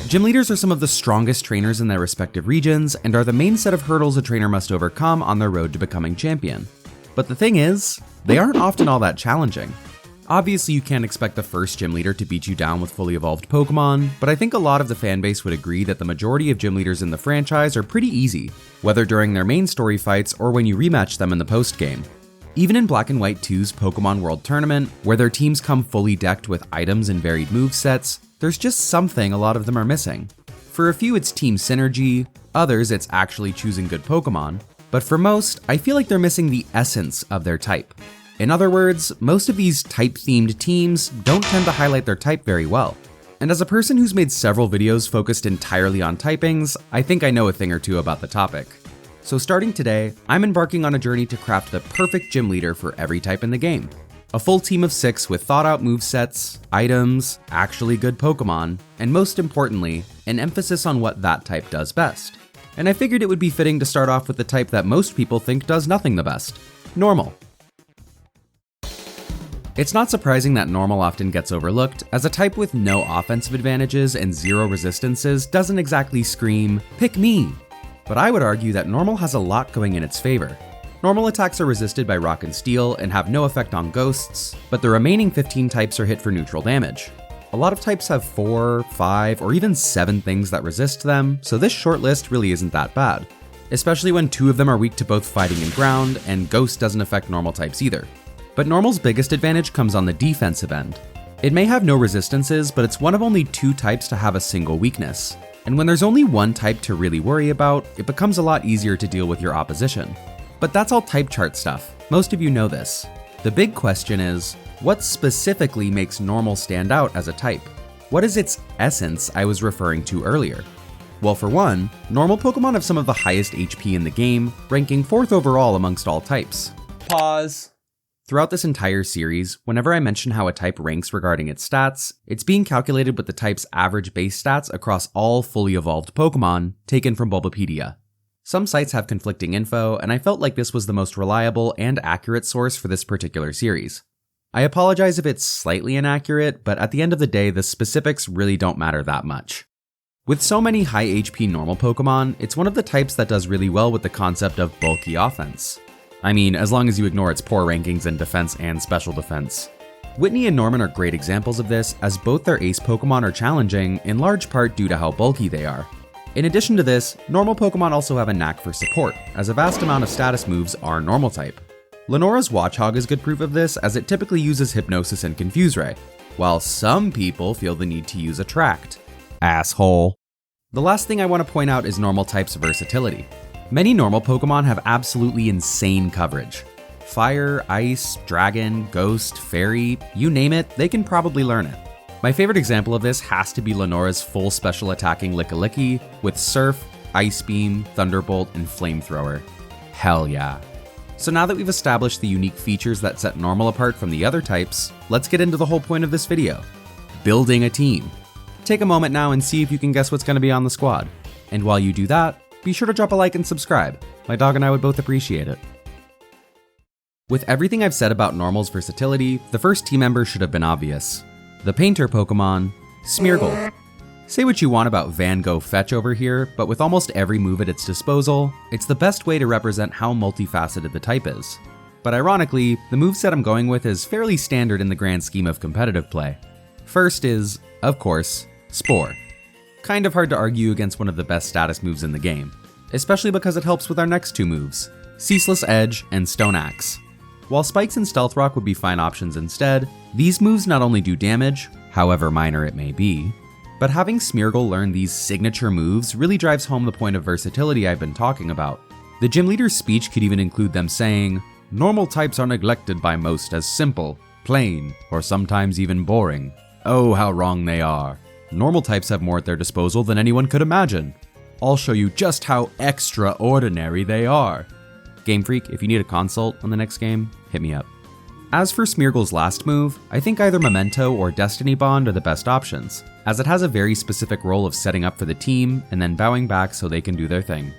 Gym leaders are some of the strongest trainers in their respective regions and are the main set of hurdles a trainer must overcome on their road to becoming champion. But the thing is, they aren't often all that challenging. Obviously, you can't expect the first gym leader to beat you down with fully evolved Pokémon, but I think a lot of the fanbase would agree that the majority of gym leaders in the franchise are pretty easy, whether during their main story fights or when you rematch them in the post-game. Even in Black and White 2's Pokémon World Tournament, where their teams come fully decked with items and varied movesets, there's just something a lot of them are missing. For a few it's team synergy, others it's actually choosing good Pokémon, but for most, I feel like they're missing the essence of their type. In other words, most of these type-themed teams don't tend to highlight their type very well. And as a person who's made several videos focused entirely on typings, I think I know a thing or two about the topic. So starting today, I'm embarking on a journey to craft the perfect gym leader for every type in the game. A full team of 6 with thought-out movesets, items, actually good Pokémon, and most importantly, an emphasis on what that type does best. And I figured it would be fitting to start off with the type that most people think does nothing the best: Normal. It's not surprising that Normal often gets overlooked, as a type with no offensive advantages and 0 resistances doesn't exactly scream, "Pick me!" But I would argue that Normal has a lot going in its favor. Normal attacks are resisted by Rock and Steel and have no effect on ghosts, but the remaining 15 types are hit for neutral damage. A lot of types have 4, 5, or even 7 things that resist them, so this short list really isn't that bad. Especially when 2 of them are weak to both fighting and ground, and Ghost doesn't affect normal types either. But Normal's biggest advantage comes on the defensive end. It may have no resistances, but it's one of only 2 types to have a single weakness. And when there's only one type to really worry about, it becomes a lot easier to deal with your opposition. But that's all type chart stuff. Most of you know this. The big question is, what specifically makes Normal stand out as a type? What is its essence I was referring to earlier? Well, for one, Normal Pokemon have some of the highest HP in the game, ranking 4th overall amongst all types. Pause. Throughout this entire series, whenever I mention how a type ranks regarding its stats, it's being calculated with the type's average base stats across all fully evolved Pokemon, taken from Bulbapedia. Some sites have conflicting info, and I felt like this was the most reliable and accurate source for this particular series. I apologize if it's slightly inaccurate, but at the end of the day, the specifics really don't matter that much. With so many high HP normal Pokemon, it's one of the types that does really well with the concept of bulky offense. I mean, as long as you ignore its poor rankings in defense and special defense. Whitney and Norman are great examples of this, as both their ace Pokemon are challenging, in large part due to how bulky they are. In addition to this, normal Pokemon also have a knack for support, as a vast amount of status moves are normal type. Lenora's Watchog is good proof of this, as it typically uses Hypnosis and Confuse Ray, while some people feel the need to use Attract. Asshole. The last thing I want to point out is normal type's versatility. Many normal Pokemon have absolutely insane coverage. Fire, Ice, Dragon, Ghost, Fairy, you name it, they can probably learn it. My favorite example of this has to be Lenora's full special attacking Lickilicky with Surf, Ice Beam, Thunderbolt, and Flamethrower. Hell yeah. So now that we've established the unique features that set Normal apart from the other types, let's get into the whole point of this video. Building a team. Take a moment now and see if you can guess what's going to be on the squad. And while you do that, be sure to drop a like and subscribe. My dog and I would both appreciate it. With everything I've said about Normal's versatility, the first team member should have been obvious. The painter Pokemon, Smeargle. Say what you want about Van Gogh Fetch over here, but with almost every move at its disposal, it's the best way to represent how multifaceted the type is. But ironically, the moveset I'm going with is fairly standard in the grand scheme of competitive play. First is, of course, Spore. Kind of hard to argue against one of the best status moves in the game, especially because it helps with our next 2 moves, Ceaseless Edge and Stone Axe. While Spikes and Stealth Rock would be fine options instead, these moves not only do damage, however minor it may be, but having Smeargle learn these signature moves really drives home the point of versatility I've been talking about. The gym leader's speech could even include them saying, "Normal types are neglected by most as simple, plain, or sometimes even boring. Oh, how wrong they are. Normal types have more at their disposal than anyone could imagine. I'll show you just how extraordinary they are." Game Freak, if you need a consult on the next game, hit me up. As for Smeargle's last move, I think either Memento or Destiny Bond are the best options, as it has a very specific role of setting up for the team and then bowing back so they can do their thing.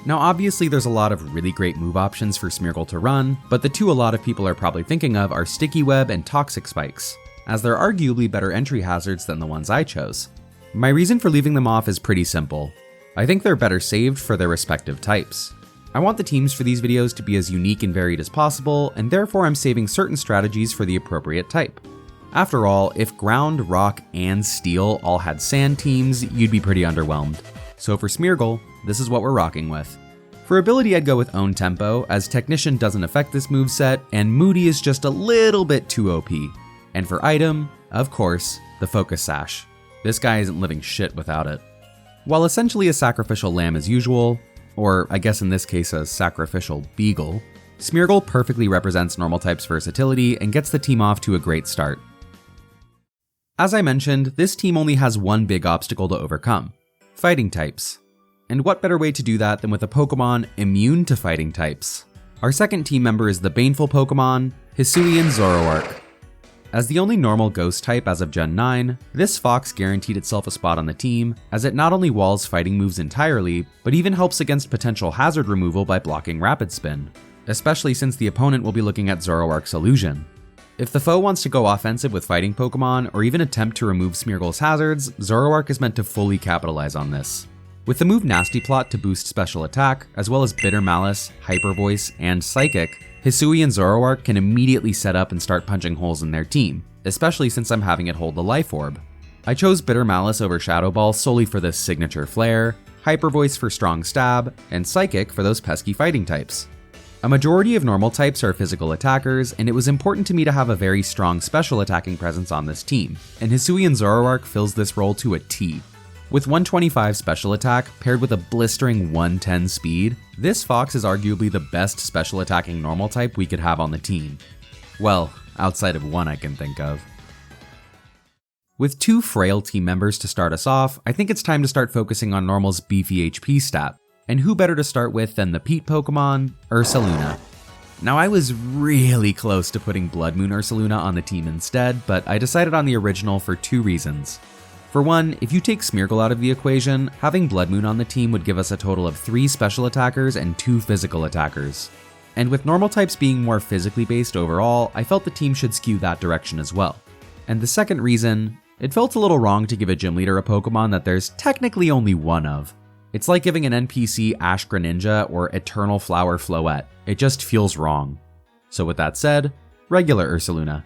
Now obviously there's a lot of really great move options for Smeargle to run, but the 2 a lot of people are probably thinking of are Sticky Web and Toxic Spikes, as they're arguably better entry hazards than the ones I chose. My reason for leaving them off is pretty simple. I think they're better saved for their respective types. I want the teams for these videos to be as unique and varied as possible, and therefore I'm saving certain strategies for the appropriate type. After all, if Ground, Rock, and Steel all had Sand teams, you'd be pretty underwhelmed. So for Smeargle, this is what we're rocking with. For ability, I'd go with Own Tempo, as Technician doesn't affect this moveset, and Moody is just a little bit too OP. And for item, of course, the Focus Sash. This guy isn't living shit without it. While essentially a sacrificial lamb as usual, or I guess in this case a sacrificial beagle, Smeargle perfectly represents normal type's versatility and gets the team off to a great start. As I mentioned, this team only has one big obstacle to overcome: fighting types. And what better way to do that than with a Pokémon immune to fighting types? Our second team member is the baneful Pokémon, Hisuian Zoroark. As the only normal ghost type as of Gen 9, this fox guaranteed itself a spot on the team, as it not only walls fighting moves entirely, but even helps against potential hazard removal by blocking Rapid Spin, especially since the opponent will be looking at Zoroark's illusion. If the foe wants to go offensive with fighting Pokemon, or even attempt to remove Smeargle's hazards, Zoroark is meant to fully capitalize on this. With the move Nasty Plot to boost special attack, as well as Bitter Malice, Hyper Voice, and Psychic, Hisuian Zoroark can immediately set up and start punching holes in their team, especially since I'm having it hold the Life Orb. I chose Bitter Malice over Shadow Ball solely for this signature flair, Hyper Voice for strong stab, and Psychic for those pesky fighting types. A majority of normal types are physical attackers, and it was important to me to have a very strong special attacking presence on this team, and Hisuian Zoroark fills this role to a T. With 125 special attack paired with a blistering 110 speed, this fox is arguably the best special attacking normal type we could have on the team. Well, outside of one I can think of. With two frail team members to start us off, I think it's time to start focusing on Normal's beefy HP stat. And who better to start with than the Pete Pokemon, Ursaluna. Now I was really close to putting Blood Moon Ursaluna on the team instead, but I decided on the original for two reasons. For one, if you take Smeargle out of the equation, having Blood Moon on the team would give us a total of 3 special attackers and 2 physical attackers. And with normal types being more physically based overall, I felt the team should skew that direction as well. And the second reason, it felt a little wrong to give a gym leader a Pokemon that there's technically only one of. It's like giving an NPC Ash Greninja or Eternal Flower Floette. It just feels wrong. So with that said, regular Ursaluna.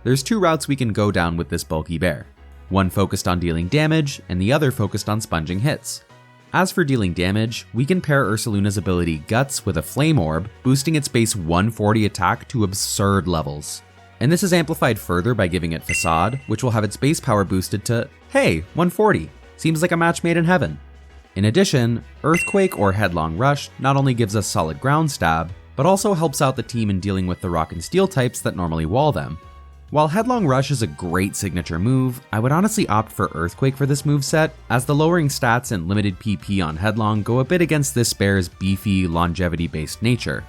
There's 2 routes we can go down with this bulky bear. One focused on dealing damage, and the other focused on sponging hits. As for dealing damage, we can pair Ursaluna's ability Guts with a Flame Orb, boosting its base 140 attack to absurd levels. And this is amplified further by giving it Facade, which will have its base power boosted to, hey, 140. Seems like a match made in heaven. In addition, Earthquake or Headlong Rush not only gives us solid ground stab, but also helps out the team in dealing with the Rock and Steel types that normally wall them. While Headlong Rush is a great signature move, I would honestly opt for Earthquake for this moveset, as the lowering stats and limited PP on Headlong go a bit against this bear's beefy, longevity-based nature.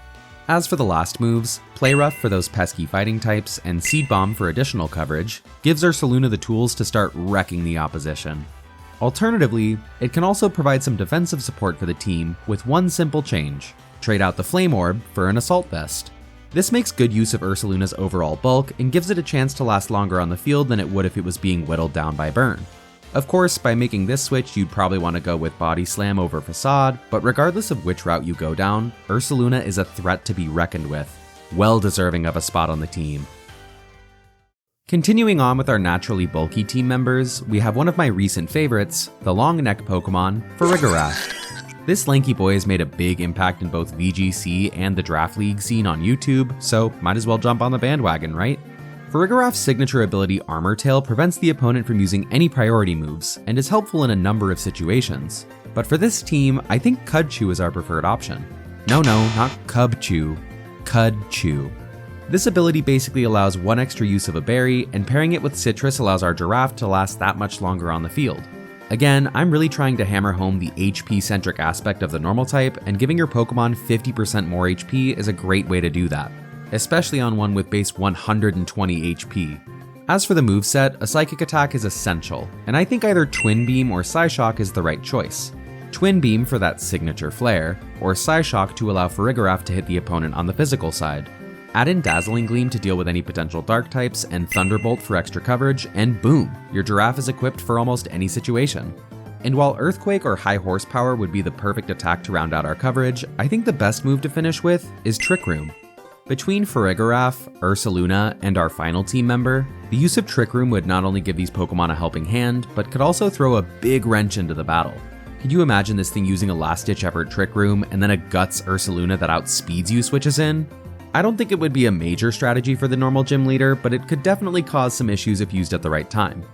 As for the last moves, Play Rough for those pesky fighting types, and Seed Bomb for additional coverage, gives Ursaluna the tools to start wrecking the opposition. Alternatively, it can also provide some defensive support for the team with one simple change: trade out the Flame Orb for an Assault Vest. This makes good use of Ursaluna's overall bulk and gives it a chance to last longer on the field than it would if it was being whittled down by burn. Of course, by making this switch, you'd probably want to go with Body Slam over Facade, but regardless of which route you go down, Ursaluna is a threat to be reckoned with, well deserving of a spot on the team. Continuing on with our naturally bulky team members, we have one of my recent favorites, the long neck Pokemon, Farigiraf. This lanky boy has made a big impact in both VGC and the Draft League scene on YouTube, so might as well jump on the bandwagon, right? Farigiraf's signature ability Armor Tail prevents the opponent from using any priority moves, and is helpful in a number of situations. But for this team, I think Cudchew is our preferred option. No, not Cubchew, Cudchew. This ability basically allows one extra use of a berry, and pairing it with Citrus allows our Giraffe to last that much longer on the field. Again, I'm really trying to hammer home the HP-centric aspect of the normal type, and giving your Pokemon 50% more HP is a great way to do that, especially on one with base 120 HP. As for the moveset, a Psychic attack is essential, and I think either Twin Beam or Psyshock is the right choice. Twin Beam for that signature flare, or Psyshock to allow Farigiraf to hit the opponent on the physical side. Add in Dazzling Gleam to deal with any potential dark types, and Thunderbolt for extra coverage, and boom, your giraffe is equipped for almost any situation. And while Earthquake or High Horsepower would be the perfect attack to round out our coverage, I think the best move to finish with is Trick Room. Between Farigiraf, Ursaluna, and our final team member, the use of Trick Room would not only give these Pokemon a helping hand, but could also throw a big wrench into the battle. Could you imagine this thing using a last-ditch effort Trick Room, and then a Guts Ursaluna that outspeeds you switches in? I don't think it would be a major strategy for the normal gym leader, but it could definitely cause some issues if used at the right time.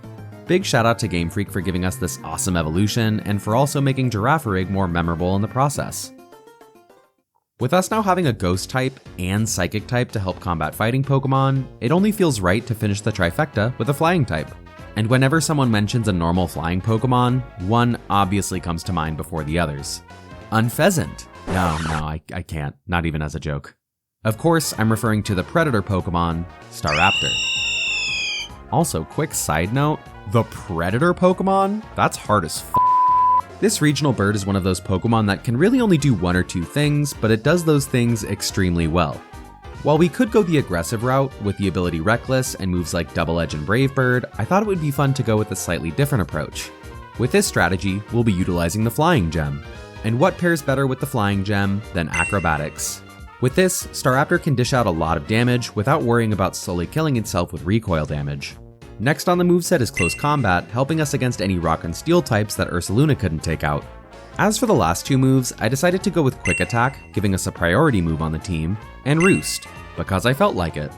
Big shout out to Game Freak for giving us this awesome evolution, and for also making Girafarig more memorable in the process. With us now having a Ghost type and Psychic type to help combat fighting Pokemon, it only feels right to finish the trifecta with a Flying type. And whenever someone mentions a normal flying Pokemon, one obviously comes to mind before the others. Unfezant. No, I can't, not even as a joke. Of course, I'm referring to the Predator Pokemon, Staraptor. Also, quick side note, the Predator Pokemon? That's hard as f***. This regional bird is one of those Pokemon that can really only do one or two things, but it does those things extremely well. While we could go the aggressive route with the ability Reckless and moves like Double Edge and Brave Bird, I thought it would be fun to go with a slightly different approach. With this strategy, we'll be utilizing the Flying Gem. And what pairs better with the Flying Gem than Acrobatics? With this, Staraptor can dish out a lot of damage without worrying about slowly killing itself with recoil damage. Next on the moveset is Close Combat, helping us against any Rock and Steel types that Ursaluna couldn't take out. As for the last two moves, I decided to go with Quick Attack, giving us a priority move on the team, and Roost, because I felt like it.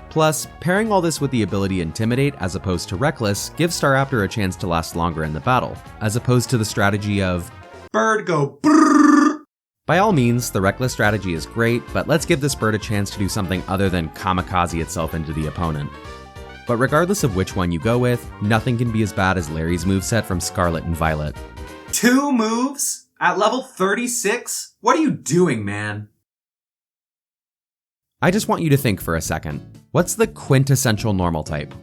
Plus, pairing all this with the ability Intimidate as opposed to Reckless gives Staraptor a chance to last longer in the battle, as opposed to the strategy of Bird go brrrr. By all means, the Reckless strategy is great, but let's give this bird a chance to do something other than kamikaze itself into the opponent. But regardless of which one you go with, nothing can be as bad as Larry's moveset from Scarlet and Violet. 2 moves? At level 36? What are you doing, man? I just want you to think for a second. What's the quintessential normal type?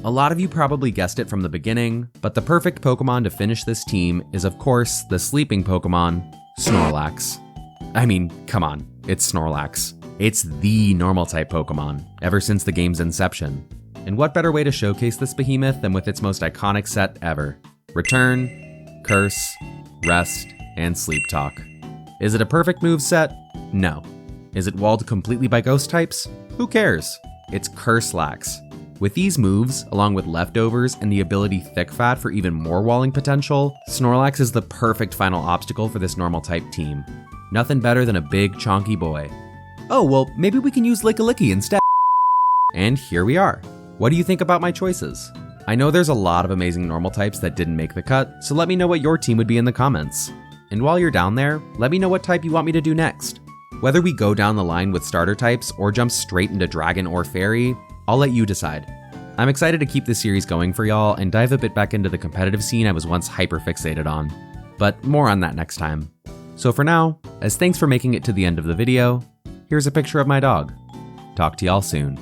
A lot of you probably guessed it from the beginning, but the perfect Pokemon to finish this team is of course the sleeping Pokemon, Snorlax. I mean, come on, it's Snorlax. It's the normal type Pokemon, ever since the game's inception. And what better way to showcase this behemoth than with its most iconic set ever? Return, Curse, Rest, and Sleep Talk. Is it a perfect move set? No. Is it walled completely by ghost types? Who cares? It's Curse-lax. With these moves, along with Leftovers and the ability Thick Fat for even more walling potential, Snorlax is the perfect final obstacle for this normal type team. Nothing better than a big, chonky boy. Oh, well, maybe we can use Lickilicky instead. And here we are. What do you think about my choices? I know there's a lot of amazing normal types that didn't make the cut, so let me know what your team would be in the comments. And while you're down there, let me know what type you want me to do next. Whether we go down the line with starter types or jump straight into Dragon or Fairy, I'll let you decide. I'm excited to keep this series going for y'all and dive a bit back into the competitive scene I was once hyper-fixated on. But more on that next time. So for now, as thanks for making it to the end of the video, here's a picture of my dog. Talk to y'all soon.